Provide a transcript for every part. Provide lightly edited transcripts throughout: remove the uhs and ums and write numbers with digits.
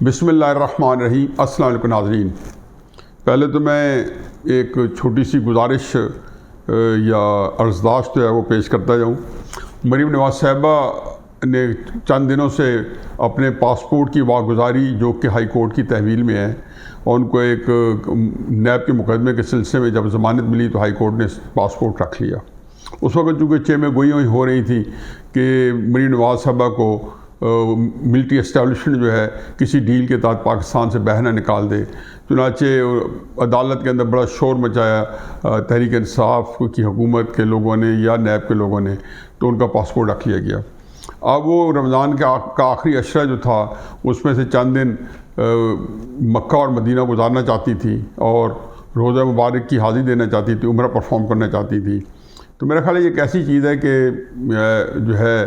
बिस्मिल्लाहिर्रहमानिर्रहीम। अस्सलाम वालेकुम नाज़रीन। पहले तो मैं एक छोटी सी गुजारिश या अर्ज़दाश्त जो है वो पेश करता जाऊँ। मरीम नवाज़ साहिबा ने चंद दिनों से अपने पासपोर्ट की वागुजारी जो कि हाई कोर्ट की तहवील में है, और उनको एक नैब के मुकदमे के सिलसिले में जब ज़मानत मिली तो हाई कोर्ट ने पासपोर्ट रख लिया। उस वक्त चूँकि चेमे गोई हो रही थी कि मरीम नवाज़ साहिबा को मिलिट्री एस्टेब्लिशमेंट जो है किसी डील के तहत पाकिस्तान से बहना निकाल दे। चुनाचे अदालत के अंदर बड़ा शोर मचाया तहरीक इंसाफ की हुकूमत के लोगों ने या नैब के लोगों ने, तो उनका पासपोर्ट रख लिया गया। अब वो रमज़ान का आखिरी अशरा जो था उसमें से चंद दिन मक्का और मदीना गुजारना चाहती थी और रोज़ा मुबारक की हाज़िरी देना चाहती थी, उम्रा परफॉर्म करना चाहती थी। तो मेरा ख्याल है ये एक ऐसी चीज़ है कि जो है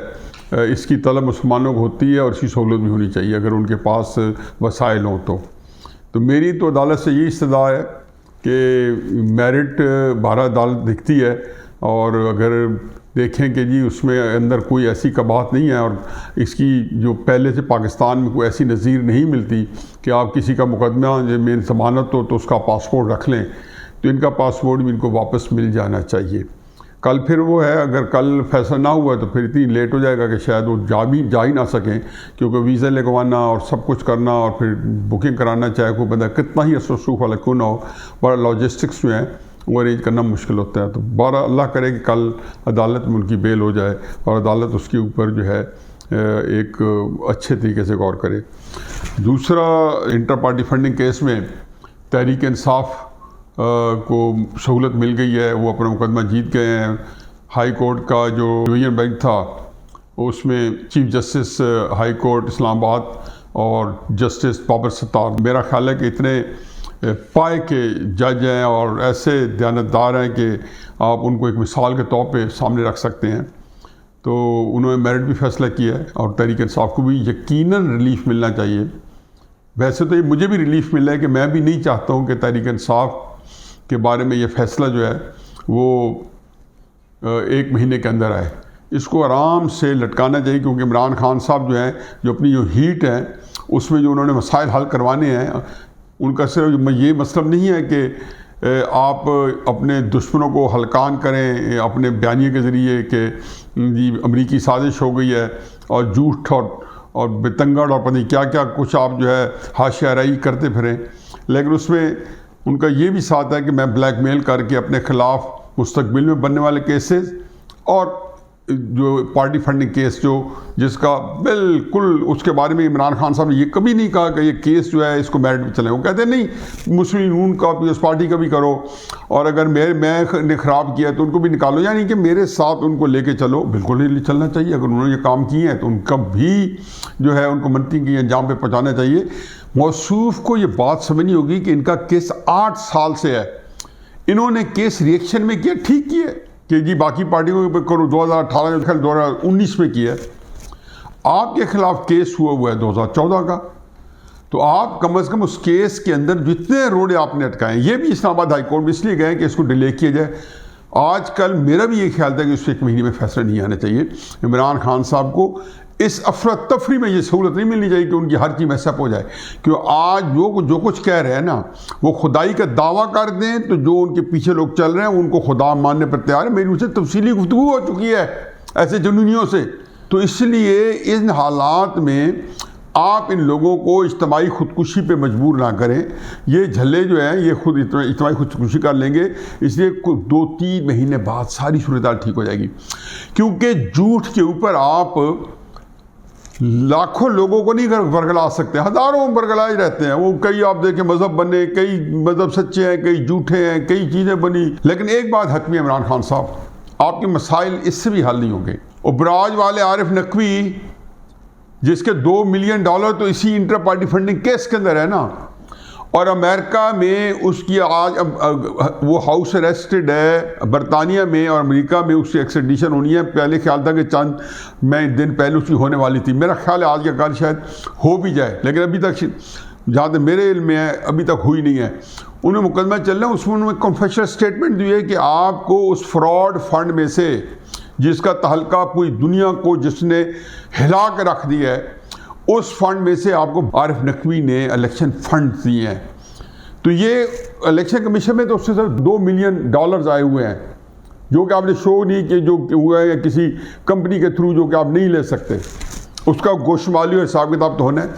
इसकी तलब मुसलमानों को होती है और इसकी सहूलत भी होनी चाहिए अगर उनके पास वसाइल हों तो मेरी तो अदालत से ये इस्तदा है कि मेरिट बारह अदालत दिखती है, और अगर देखें कि जी उसमें अंदर कोई ऐसी कबाहत नहीं है और इसकी जो पहले से पाकिस्तान में कोई ऐसी नज़ीर नहीं मिलती कि आप किसी का मुकदमा में ज़मानत हो तो उसका पासपोर्ट रख लें, तो इनका पासपोर्ट भी इनको वापस मिल जाना चाहिए। कल फिर वो है, अगर कल फैसला ना हुआ तो फिर इतनी लेट हो जाएगा कि शायद वो जा ही ना सकें, क्योंकि वीज़ा लगवाना और सब कुछ करना और फिर बुकिंग कराना, चाहे कोई बंदा कितना ही असरूफ वाला क्यों ना हो, बड़ा लॉजिस्टिक्स जो है वो अरेंज करना मुश्किल होता है। तो बारह अल्लाह करे कि कल अदालत में उनकी बेल हो जाए और अदालत उसके ऊपर जो है एक अच्छे तरीके से गौर करे। दूसरा, इंटर पार्टी फंडिंग केस में तहरीक इंसाफ को सहूलत मिल गई है, वो अपना मुकदमा जीत गए हैं। हाई कोर्ट का जो डिवीज़न बेंच था उसमें chief justice high court Islamabad और जस्टिस बाबर सत्तार, मेरा ख्याल है कि इतने पाए के जज हैं और ऐसे दयानतदार हैं कि आप उनको एक मिसाल के तौर पे सामने रख सकते हैं। तो उन्होंने मेरिट भी फैसला किया है और तहरीक इंसाफ को भी यकीनन रिलीफ मिलना चाहिए। वैसे तो ये मुझे भी रिलीफ मिला है कि मैं भी नहीं चाहता हूँ कि तहरीक इंसाफ के बारे में ये फ़ैसला जो है वो एक महीने के अंदर आए। इसको आराम से लटकाना चाहिए, क्योंकि इमरान खान साहब जो हैं, जो अपनी जो हीट है उसमें जो उन्होंने मसाइल हल करवाने हैं, उनका सिर्फ ये मतलब नहीं है कि आप अपने दुश्मनों को हलकान करें अपने बयानिए के ज़रिए कि जी अमरीकी साजिश हो गई है और झूठ और बेतंगड़ और पता नहीं क्या क्या कुछ आप जो है हाशियाराई करते फिरें। लेकिन उसमें उनका ये भी साथ है कि मैं ब्लैकमेल करके अपने ख़िलाफ़ मुस्तकबिल में बनने वाले केसेस और जो पार्टी फंडिंग केस जो जिसका बिल्कुल उसके बारे में इमरान खान साहब ने ये कभी नहीं कहा कि ये केस जो है इसको मेरिट में चले। वो कहते नहीं, मुस्लिम यूनियन का भी उस पार्टी का भी करो, और अगर मैंने ख़राब किया तो उनको भी निकालो, यानी कि मेरे साथ उनको लेके चलो। बिल्कुल नहीं चलना चाहिए। अगर उन्होंने ये काम किए हैं तो उनका भी जो है उनको मनती की अंजाम पे पहुँचाना चाहिए। मौसूफ को ये बात समझनी होगी कि इनका केस 8 साल से है। इन्होंने केस रिएक्शन में किया, ठीक किया कि जी बाकी पार्टियों पे करो, 2018 2019 में किया। आपके खिलाफ केस हुआ है 2014 का, तो आप कम से कम उस केस के अंदर जितने रोड़े आपने अटकाए, ये भी इस्लामाबाद हाई कोर्ट में इसलिए गए कि इसको डिले किया जाए। आजकल मेरा भी ये ख्याल था कि उससे 1 महीने में फैसला नहीं आना चाहिए। इमरान खान साहब को इस अफरा तफरी में ये सहूलत नहीं मिलनी चाहिए कि उनकी हर चीज़ मैसअप हो जाए, क्योंकि आज जो कुछ कह रहे हैं ना, वो खुदाई का दावा कर दें तो जो उनके पीछे लोग चल रहे हैं उनको खुदा मानने पर तैयार है। मेरी उनसे तफसीली गुफ्तगू हो चुकी है ऐसे जुनूनियों से। तो इसलिए इन हालात में आप इन लोगों को इज्तिमाई खुदकुशी पे मजबूर ना करें। ये झल्ले जो हैं ये खुद इज्तिमाई खुदकुशी कर लेंगे, इसलिए 2-3 महीने बाद सारी सूरत ठीक हो जाएगी। क्योंकि झूठ के ऊपर आप लाखों लोगों को नहीं बरगला सकते, हज़ारों बरगलाए रहते हैं। वो कई आप देखें मज़हब बने, कई मज़हब सच्चे हैं, कई झूठे हैं, कई चीज़ें बनी। लेकिन एक बात हतमी है इमरान खान साहब, आपके मसाइल इससे भी हल नहीं होंगे। और बराज वाले आरिफ नकवी जिसके $2 मिलियन तो इसी इंटर पार्टी फंडिंग केस के अंदर है ना, और अमेरिका में उसकी आज वो हाउस अरेस्टेड है बरतानिया में, और अमेरिका में उसकी एक्सट्रेडिशन होनी है। पहले ख्याल था कि चंद दिन पहले उसकी होने वाली थी। मेरा ख्याल है आज या कल शायद हो भी जाए, लेकिन अभी तक जहाँ तक मेरे इल्म में है अभी तक हुई नहीं है। उन्हें मुकदमा चल रहा है, उसमें उन्होंने कन्फेशनल स्टेटमेंट दी है कि आपको उस फ्रॉड फंड में से जिसका तहलका पूरी दुनिया को जिसने हिला के रख दिया है, उस फंड में से आपको आरिफ नकवी ने इलेक्शन फंड दिए हैं। तो ये इलेक्शन कमीशन में तो उससे सिर्फ $2 मिलियन आए हुए हैं, जो कि आपने शो नहीं किए, जो हुआ है किसी कंपनी के थ्रू, जो कि आप नहीं ले सकते। उसका गोशमाली और हिसाब किताब तो होना है।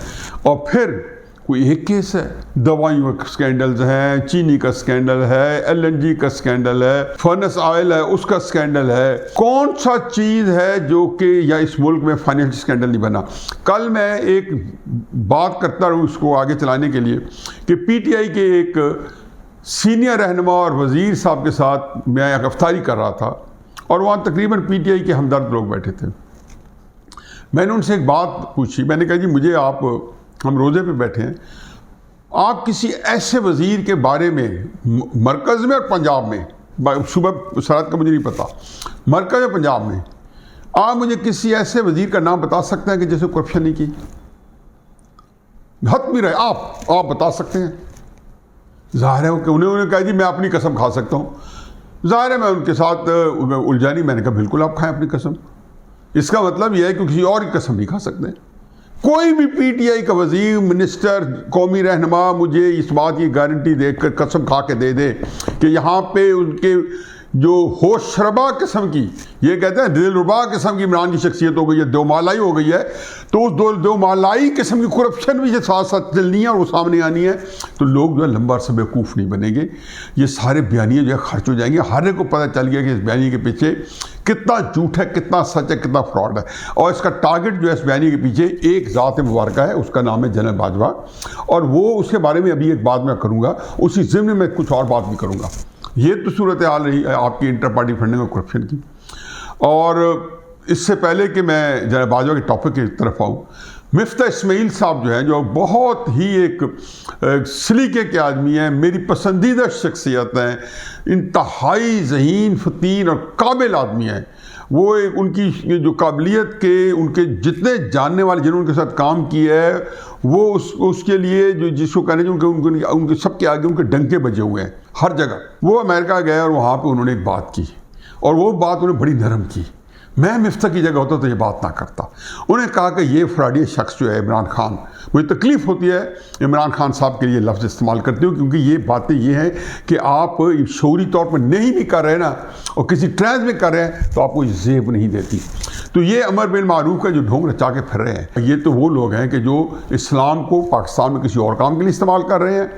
और फिर कोई एक केस है, दवाइयों का स्कैंडल्स हैं, चीनी का स्कैंडल है, LNG का स्कैंडल है, फर्नेस ऑयल है उसका स्कैंडल है। कौन सा चीज़ है जो कि या इस मुल्क में फाइनेंशियल स्कैंडल नहीं बना। कल मैं एक बात करता रहूँ उसको आगे चलाने के लिए कि PTI के एक सीनियर रहनुमा और वज़ीर साहब के साथ मैं एक अफ्तारी कर रहा था और वहाँ तकरीबन PTI के हमदर्द लोग बैठे थे। मैंने उनसे एक बात पूछी, मैंने कहा जी हम रोज़े पे बैठे हैं, आप किसी ऐसे वज़ीर के बारे में मरकज़ में और पंजाब में, सुबह सरहद का मुझे नहीं पता, मरकज़ और पंजाब में आप मुझे किसी ऐसे वज़ीर का नाम बता सकते हैं कि जैसे करप्शन नहीं की? हद भी रहे आप बता सकते हैं। ज़ाहिर है कि उन्होंने कहा जी मैं अपनी कसम खा सकता हूँ। ज़ाहिर है मैं उनके साथ उलझानी, मैंने कहा बिल्कुल आप खाएं अपनी कसम। इसका मतलब यह है कि किसी और की कसम नहीं खा सकते। कोई भी PTI का वज़ीर, मिनिस्टर, कौमी रहनुमा मुझे इस बात की गारंटी देकर कसम खा के दे दे कि यहाँ पे उनके जो होश शरबा किस्म की, ये कहते हैं दिलरुबा किस्म की इमरान की शख्सियत हो गई है, दोमालाई हो गई है, तो उस दोमालाई किस्म की करप्शन भी जो साथ साथ चलनी है और वो सामने आनी है, तो लोग जो है लंबा अरसा बेवकूफ़ नहीं बनेंगे। ये सारे बयानिए जो है खर्च हो जाएंगे। हर एक को पता चल गया कि इस बयानी के पीछे कितना झूठ है, कितना सच है, कितना फ्रॉड है। और इसका टारगेट जो है इस बयानी के पीछे एक ज़ात मुबारक है, उसका नाम है जनरल बाजवा। और वो उसके बारे में अभी एक बात मैं करूँगा, उसी ज़िम्न में कुछ और बात भी करूँगा। ये तो सूरत हाल रही है आपकी इंटर पार्टी फंडिंग और करप्शन की। और इससे पहले कि मैं जनरल बाजवा के टॉपिक की तरफ आऊँ, मिफ्ता इस्माइल साहब जो हैं, जो बहुत ही एक सलीके के आदमी हैं, मेरी पसंदीदा शख्सियत हैं, इंतहाई ज़हीन, फतीन और काबिल आदमी हैं। वो उनकी जो काबिलियत के, उनके जितने जानने वाले जिन्होंने उनके साथ काम किया है, वो उसके लिए जो जिसको कहने जो उनके सबके आगे उनके डंके बजे हुए हैं हर जगह। वो अमेरिका गए और वहाँ पे उन्होंने एक बात की और वो बात उन्होंने बड़ी नरम की। मैं मिफ्ता की जगह होता तो ये बात ना करता। उन्हें कहा कि ये फ्रॉडी शख्स जो है इमरान खान, मुझे तकलीफ़ होती है इमरान खान साहब के लिए लफ्ज़ इस्तेमाल करते हो, क्योंकि ये बातें ये हैं कि आप शऊरी तौर पर नहीं भी कर रहे ना और किसी ट्रेंड में कर रहे हैं तो आपको जेब नहीं देती। तो ये अमर बिल मारूफ का जो ढोंग रचा के फिर रहे हैं, ये तो वो लोग हैं कि जो इस्लाम को पाकिस्तान में किसी और काम के लिए इस्तेमाल कर रहे हैं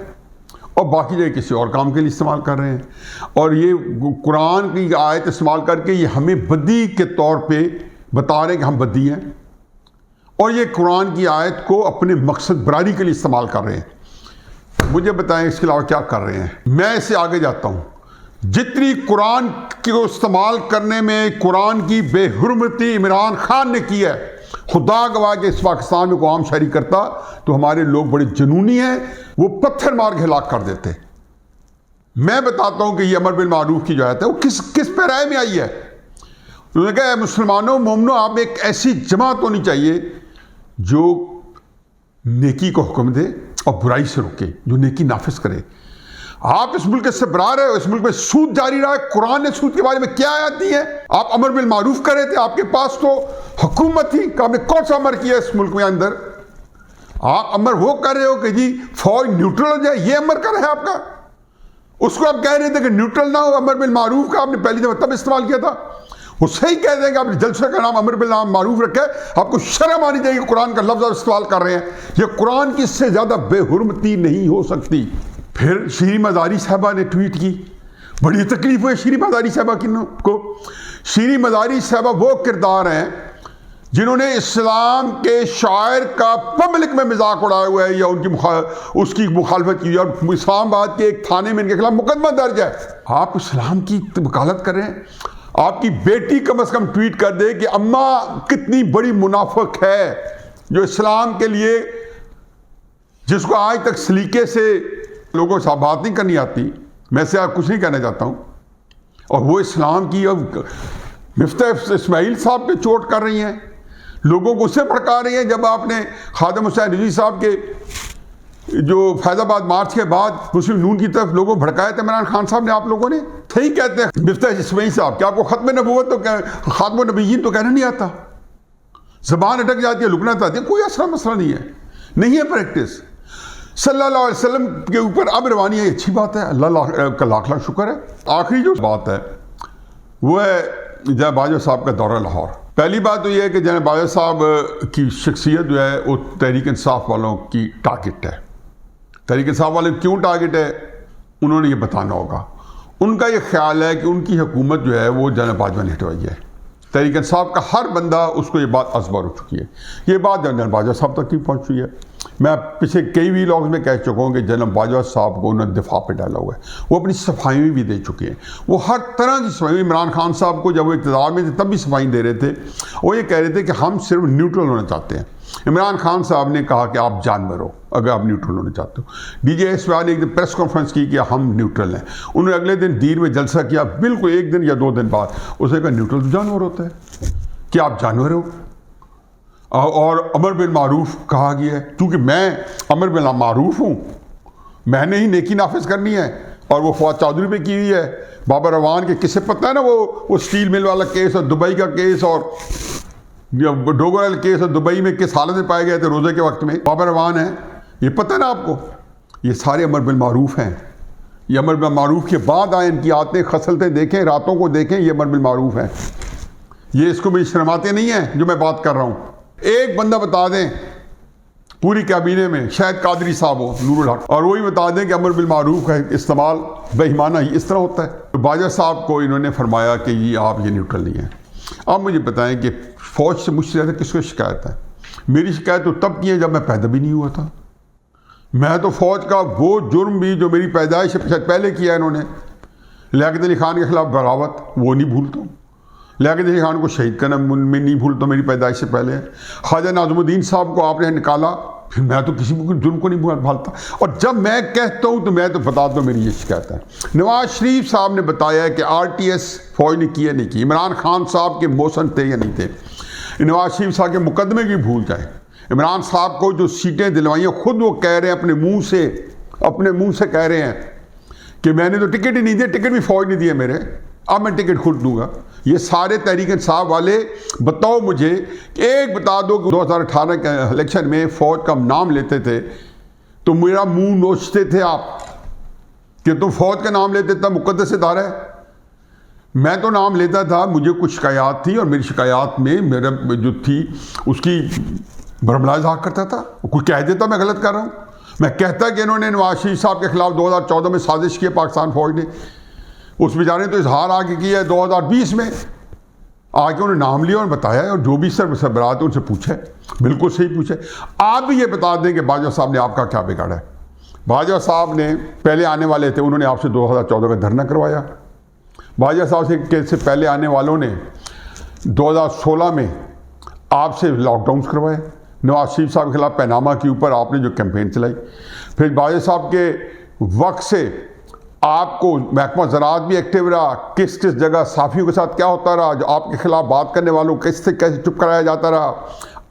और बाकी जगह किसी और काम के लिए इस्तेमाल कर रहे हैं। और ये कुरान की आयत इस्तेमाल करके ये हमें बदी के तौर पे बता रहे हैं कि हम बदी हैं, और ये कुरान की आयत को अपने मकसद बरारी के लिए इस्तेमाल कर रहे हैं। मुझे बताएं इसके अलावा क्या कर रहे हैं। मैं इससे आगे जाता हूँ, जितनी कुरान को इस्तेमाल करने में कुरान की बेहुरमती इमरान खान ने की है, खुदा गवाह के इस पाकिस्तान में कौम शायरी करता तो हमारे लोग बड़े जुनूनी हैं, वो पत्थर मार के हलाक कर देते। मैं बताता हूं कि ये अमर बिल मारूफ की जो आयत है वो किस पैराए में आई है। उन्होंने कहा मुसलमानों, मोमिनों, आप एक ऐसी जमात होनी चाहिए जो नेकी को हुक्म दे और बुराई से रोके, जो नेकी नाफिज करे। आप इस मुल्क से बरार है, इस मुल्क में सूद जारी रहा है। कुरान ने सूद के बारे में क्या आयत दी है? आप अमर बिल मारूफ कर रहे थे, आपके पास तो हुकूमत थी, आपने कौन सा अमर किया इस मुल्क में अंदर? आप अमर वो कर रहे हो कि जी फौज न्यूट्रल हो जाए, ये अमर कर रहे हैं आपका। उसको आप कह रहे थे कि न्यूट्रल ना हो, अमर बिल मारूफ का आपने पहली दफा तब इस्तेमाल किया था। वो सही कह देंगे आपने जलसे का नाम अमर बिल मारूफ रखा है, आपको शर्म आनी चाहिए कुरान का लफ्ज इस्तेमाल कर रहे हैं। ये कुरान की इससे ज्यादा बेहुरमती नहीं हो सकती। फिर श्री मज़ारी साहबा ने ट्वीट की, बड़ी तकलीफ हुई श्री मज़ारी साहबा को। श्री मज़ारी साहबा वो किरदार हैं जिन्होंने इस्लाम के शायर का पब्लिक में मजाक उड़ाया हुआ है या उसकी मुखालफत की, और इस्लामाबाद के एक थाने में इनके खिलाफ मुकदमा दर्ज है। आप इस्लाम की वकालत कर रहे हैं। आपकी बेटी कम से कम ट्वीट कर दे कि अम्मा कितनी बड़ी मुनाफिक है जो इस्लाम के लिए, जिसको आज तक सलीके से लोगों से बात नहीं करनी आती। मैं से आप कुछ नहीं कहना चाहता हूँ, और वो इस्लाम की अब मिफ्ता इस्माइल साहब पे चोट कर रही हैं, लोगों को उससे भड़का रही हैं। जब आपने खादिम हुसैन रिजवी साहब के जो फैज़ाबाद मार्च के बाद मुस्लिम नून की तरफ लोगों भड़काए थे इमरान खान साहब ने, आप लोगों ने सही कहते हैं मिफ्ता इस्माइल साहब, क्या आपको खत्म नबूवत तो खात्म नबीयीन तो कहना नहीं आता? ज़बान अटक जाती है, लुकना चाहती है, कोई असला मसला नहीं है, नहीं है प्रैक्टिस। सल्लल्लाहु अलैहि वसल्लम के ऊपर अब रवानी है, अच्छी बात है, अल्लाह का लाख लाख शुक्र है। आखिरी जो बात है वो है जनाब बाजवा साहब का दौरा लाहौर। पहली बात तो यह है कि जनाब बाजवा साहब की शख्सियत जो है वो तहरीक इंसाफ वालों की टारगेट है। तहरीक इंसाफ वाले क्यों टारगेट है उन्होंने ये बताना होगा। उनका ये ख्याल है कि उनकी हुकूमत जो है वो जनाब बाजवा ने हटवाई है। तहरीक इंसाफ का हर बंदा उसको ये बात असबर हो चुकी है, ये बात जनरल बाजवा साहब तक नहीं पहुँच रही है। मैं पिछले कई व्लॉग्स में कह चुका हूँ कि जनरल बाजवा साहब को उन्होंने दिफा पे डाला हुआ है, वो अपनी सफाई भी दे चुके हैं, वो हर तरह की सफाई। इमरान खान साहब को जब वो इक़्तिदार में थे तब भी सफाई दे रहे थे, वो ये कह रहे थे कि हम सिर्फ न्यूट्रल होना चाहते हैं। इमरान खान साहब ने कहा कि आप जानवर हो अगर आप न्यूट्रल होना चाहते हो। DJS ने एक दिन प्रेस कॉन्फ्रेंस की कि हम न्यूट्रल हैं। उन्होंने अगले दिन दीर में जलसा किया, बिल्कुल एक दिन या 2 दिन बाद उसने कहा न्यूट्रल तो जानवर होता है, क्या आप जानवर हो? और अमर बिन मारूफ कहा गया है, क्योंकि मैं अमर बिन मारूफ हूँ, मैंने ही नेकी नाफिज करनी है। और वो फवाद चौधरी पे की हुई है, बाबर रवान के किसे पता है ना, वो स्टील मिल वाला केस और दुबई का केस और डोगरल केस और दुबई में किस हालत में पाए गए थे रोज़े के वक्त में, बाबर रवान है, ये पता है ना आपको। ये सारे अमर बिन मारूफ हैं, ये अमर बिन मारूफ के बाद आए, इनकी आदतें खसलतें देखें, रातों को देखें, ये अमर बिन मारूफ हैं। ये इसको भी शर्माते नहीं हैं जो मैं बात कर रहा हूँ। एक बंदा बता दें पूरी कैबिने में, शायद कादरी साहब हो, नूरुल हक, और वही बता दें कि अमर बिल मारूफ का इस्तेमाल बेईमाना ही इस तरह होता है। तो बाजवा साहब को इन्होंने फरमाया कि ये आप ये न्यूट्रल नहीं है। अब मुझे बताएं कि फ़ौज से मुझसे ज़्यादा किसको शिकायत है? मेरी शिकायत तो तब की है जब मैं पैदा भी नहीं हुआ था। मैं तो फ़ौज का वो जुर्म भी जो मेरी पैदाइश से शायद पहले किया इन्होंने, लियाकत अली खान के खिलाफ बगावत, वो नहीं भूलता हूँ। लियाकत अली खान को शहीद करना मैं नहीं भूलता, मेरी पैदाइश से पहले। ख्वाजा नाज़मुद्दीन साहब को आपने निकाला, फिर मैं तो किसी को जुर्म को नहीं भालता। और जब मैं कहता हूँ तो मैं तो बता दूँ मेरी ये शिकायत है। नवाज शरीफ साहब ने बताया कि RTS फ़ौज ने किया नहीं की, इमरान खान साहब के मोशन थे या नहीं थे, नवाज शरीफ साहब के मुकदमे की भूल जाए। इमरान साहब को जो सीटें दिलवाई खुद वो कह रहे हैं, अपने मुँह से कह रहे हैं कि मैंने तो टिकट ही नहीं दिया, टिकट भी फ़ौज नहीं दिया मेरे, अब मैं टिकट खुद दूंगा। ये सारे तहरीक इंसाफ वाले, बताओ मुझे एक बता दो कि 2018 के इलेक्शन में फ़ौज का नाम लेते थे तो मेरा मुंह नोचते थे आप कि तुम फ़ौज का नाम लेते, तब मुकद्दस इदारा है। मैं तो नाम लेता था, मुझे कुछ शिकायत थी और मेरी शिकायत में मेरा जो थी उसकी बरमला इज़हार करता था, कोई कह देता मैं गलत कर रहा हूँ। मैं कहता कि इन्होंने नवाज शरीफ साहब के खिलाफ 2014 में साजिश की पाकिस्तान फ़ौज ने, उस बेचारे ने तो इजहार आगे किया है 2020 में, आके उन्होंने नाम लिया और बताया, और जो भी सरबरात है उनसे पूछे, बिल्कुल सही पूछे। आप भी ये बता दें कि बाजवा साहब ने आपका क्या बिगाड़ा है। बाजवा साहब ने पहले आने वाले थे, उन्होंने आपसे 2014 का धरना करवाया। बाजवा साहब से पहले आने वालों ने 2016 में आपसे लॉकडाउन करवाए। नवाज शरीफ साहब के खिलाफ पैनामा के ऊपर आपने जो कैंपेन चलाई, फिर बाजवा साहब के वक्त से आपको महकमा ज़राअत भी एक्टिव रहा, किस किस जगह साफियों के साथ क्या होता रहा, जो आपके खिलाफ बात करने वालों को कैसे चुप कराया जाता रहा,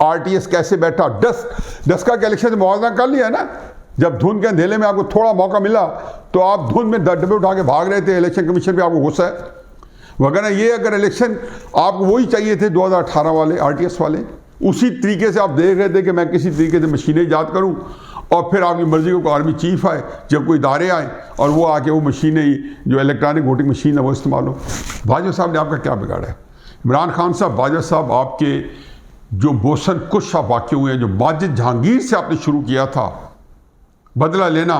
RTS कैसे बैठा, डस्का के इलेक्शन से मुआवजा कर लिया ना। जब धुंध के अंधेले में आपको थोड़ा मौका मिला तो आप धुंध में डब्बे उठा के भाग रहे थे, इलेक्शन कमीशन पे आपको गुस्सा है वगैरह। ये अगर इलेक्शन आपको वही चाहिए थे 2018 वाले RTS वाले, उसी तरीके से आप देख रहे थे कि मैं किसी तरीके से मशीनें ईजाद करूँ और फिर आपकी मर्जी को आर्मी चीफ आए, जब कोई इदारे आए और वो आके वो मशीनें जो इलेक्ट्रॉनिक वोटिंग मशीन है वो इस्तेमाल हो। बाजवा साहब ने आपका क्या बिगाड़ा है? इमरान खान साहब, बाजवा साहब, आपके जो मोहसन कुछ वाक़े हुए हैं, जो माजिद जहांगीर से आपने शुरू किया था बदला लेना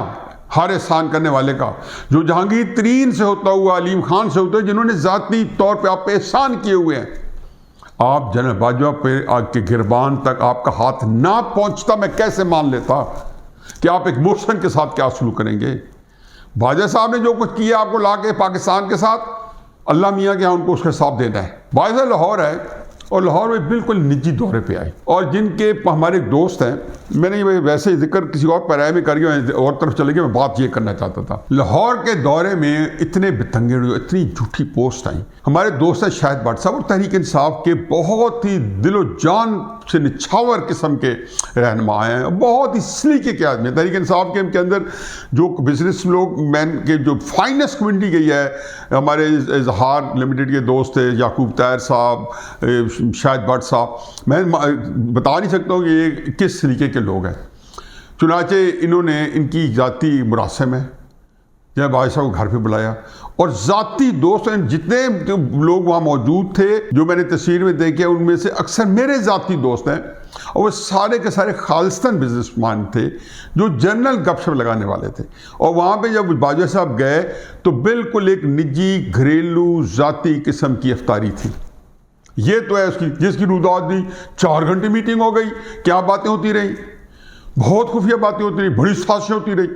हर एहसान करने वाले का, जो जहांगीर तरीन से होता हुआ अलीम खान से होता है, जिन्होंने ज़ाती तौर पर आप पे एहसान किए हुए हैं, आप जनरल बाजवा पे आपके गिरबान तक आपका हाथ ना पहुंचता, मैं कैसे मान लेता कि आप एक मोहसन के साथ क्या सलूक करेंगे। बाजवा साहब ने जो कुछ किया आपको ला के पाकिस्तान के साथ, अल्लाह मियाँ के यहाँ उनको उसका हिसाब देना है। बाजवा लाहौर है और लाहौर में बिल्कुल निजी दौरे पे आए, और जिनके हमारे दोस्त हैं मैंने ये वैसे ही जिक्र किसी और पैराए में कर गया और तरफ चले गया। मैं बात ये करना चाहता था, लाहौर के दौरे में इतने बितंगे, इतनी झूठी पोस्ट आई। हमारे दोस्त हैं शाहिद भट्ट साहब और तहरीक इंसाफ के बहुत ही दिलो जान से निछावर किस्म के रहनुमा हैं, बहुत ही सलीके के आदमी। तहरीक इंसाफ के अंदर जो बिजनेस लोग मैन के जो फाइनेस्ट कम्युनिटी गई है, हमारे इजहार लिमिटेड के दोस्त थे याकूब तैर साहब, शाहिद भट्ट साहब, मैं बता नहीं सकता हूँ कि ये किस तरीके के लोग हैं। चुनाचे इन्होंने इनकी ज़ाती मुरासम है, जब बादशाह को घर पे बुलाया और ज़ाती दोस्त जितने लोग वहाँ मौजूद थे जो मैंने तस्वीर में देखे, उनमें से अक्सर मेरे ज़ाती दोस्त हैं और वो सारे के सारे खालिस्तान बिजनेसमैन थे जो जनरल गपशप लगाने वाले थे। और वहाँ पे जब बादशाह साहब गए तो बिल्कुल एक निजी घरेलू ज़ाती किस्म की अफ्तारी थी। ये तो है उसकी, जिसकी रुदात दी 4 घंटे मीटिंग हो गई, क्या बातें होती रही, बहुत खुफिया बातें होती रही, बड़ी साजिशें होती रही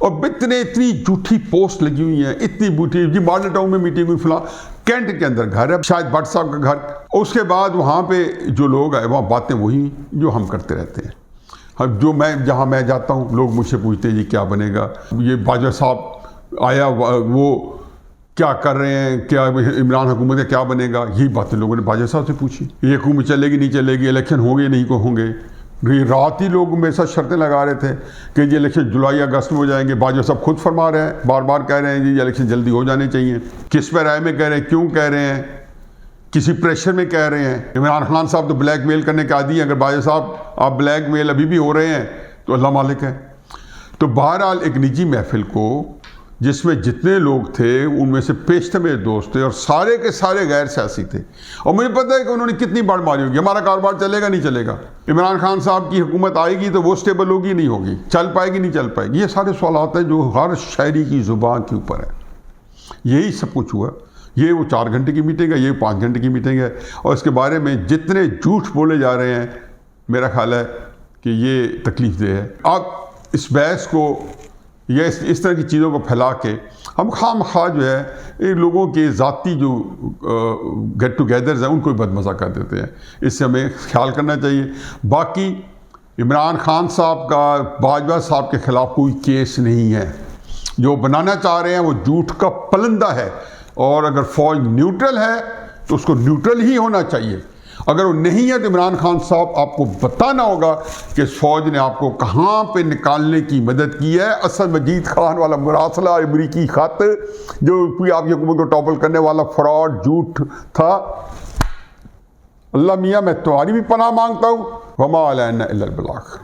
और इतनी झूठी पोस्ट लगी हुई है, इतनी बूठी जी मॉडल टाउन में मीटिंग हुई, फलां कैंट के अंदर घर है शायद भट्ट साहब का घर। उसके बाद वहाँ पे जो लोग आए वहाँ बातें वही जो हम करते रहते हैं। अब जो मैं जहाँ मैं जाता हूँ लोग मुझसे पूछते हैं ये क्या बनेगा, ये बादशाह साहब आया वो क्या कर रहे हैं, क्या इमरान हुकूमत का क्या बनेगा, यही बातें लोगों ने बादशाह साहब से पूछी। ये हुकूमत चलेगी नहीं चलेगी, इलेक्शन होंगे नहीं को होंगे। रात ही लोग मेरे साथ शर्तें लगा रहे थे कि ये इलेक्शन जुलाई अगस्त में हो जाएंगे। बादशाह साहब खुद फरमा रहे हैं, बार बार कह रहे हैं जी ये इलेक्शन जल्दी हो जाने चाहिए। किस पर राय में कह रहे हैं, क्यों कह रहे हैं, किसी प्रेशर में कह रहे हैं। इमरान खान साहब तो ब्लैकमेल करने के आदी हैं, अगर बादशाह साहब आप ब्लैकमेल अभी भी हो रहे हैं तो अल्लाह मालिक है। तो बहरहाल एक निजी महफिल को जिसमें जितने लोग थे उनमें से पेशते मेरे दोस्त थे और सारे के सारे गैर सियासी थे और मुझे पता है कि उन्होंने कितनी बार मारी होगी, हमारा कारोबार चलेगा नहीं चलेगा, इमरान खान साहब की हुकूमत आएगी तो वो स्टेबल होगी नहीं होगी, चल पाएगी नहीं चल पाएगी। ये सारे सवाल हैं जो हर शायरी की ज़ुबान के ऊपर है। यही सब कुछ हुआ। ये वो 4 घंटे की मीटिंग है, ये 5 घंटे की मीटिंग है और इसके बारे में जितने झूठ बोले जा रहे हैं मेरा ख्याल है कि ये तकलीफ दे है। आप इस बहस को या इस तरह की चीज़ों को फैला के हम खामखा जो है इन लोगों के ज़ाती जो गेट टुगेदर्स हैं उनको भी बदमज़ा कर देते हैं। इससे हमें ख्याल करना चाहिए। बाकी इमरान खान साहब का बाजवा साहब के ख़िलाफ़ कोई केस नहीं है। जो बनाना चाह रहे हैं वो झूठ का पलंदा है और अगर फ़ौज न्यूट्रल है तो उसको न्यूट्रल ही होना चाहिए। अगर वो नहीं है तो इमरान खान साहब आपको बताना होगा कि फ़ौज ने आपको कहाँ पे निकालने की मदद की है। असद मजीद खान वाला मुरासला, अमरीकी ख़त जो कोई आपकी हुकूमत को टॉपल करने वाला फ्रॉड झूठ था। अल्लाह मियाँ मैं तुम्हारी भी पनाह मांगता हूँ। वमा अलैना इल्लल बलाग।